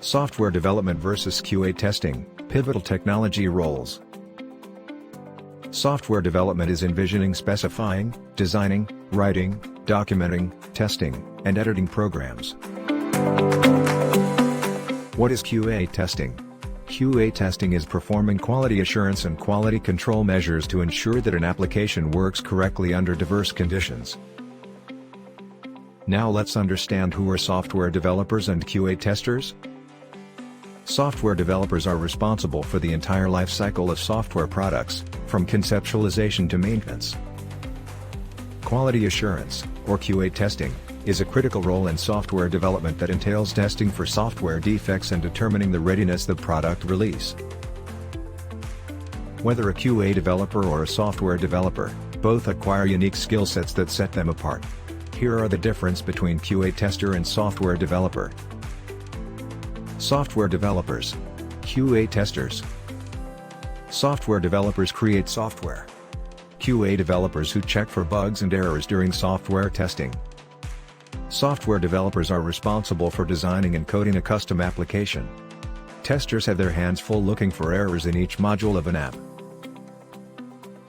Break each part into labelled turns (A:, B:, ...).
A: Software development versus QA testing, pivotal technology roles. Software development is envisioning specifying, designing, writing, documenting, testing, and editing programs. What is QA testing? QA testing is performing quality assurance and quality control measures to ensure that an application works correctly under diverse conditions. Now let's understand who are software developers and QA testers. Software developers are responsible for the entire life cycle of software products, from conceptualization to maintenance. Quality assurance, or QA testing, is a critical role in software development that entails testing for software defects and determining the readiness of product release. Whether a QA developer or a software developer, both acquire unique skill sets that set them apart. Here are the difference between QA tester and software developer. Software developers. QA testers. Software developers create software. QA developers who check for bugs and errors during software testing. Software developers are responsible for designing and coding a custom application. Testers have their hands full looking for errors in each module of an app.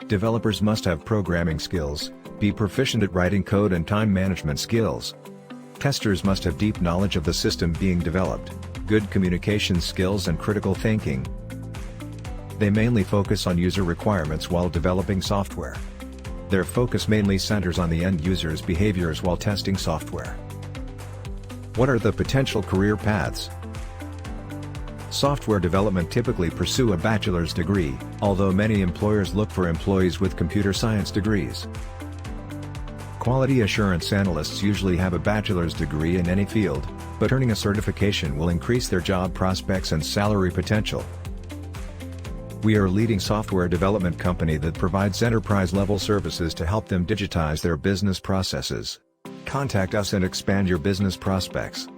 A: Developers must have programming skills, be proficient at writing code and time management skills. Testers must have deep knowledge of the system being developed, good communication skills and critical thinking. They mainly focus on user requirements while developing software. Their focus mainly centers on the end user's behaviors while testing software. What are the potential career paths? Software development typically pursue a bachelor's degree, although many employers look for employees with computer science degrees. Quality assurance analysts usually have a bachelor's degree in any field, but earning a certification will increase their job prospects and salary potential. We are a leading software development company that provides enterprise-level services to help them digitize their business processes. Contact us and expand your business prospects.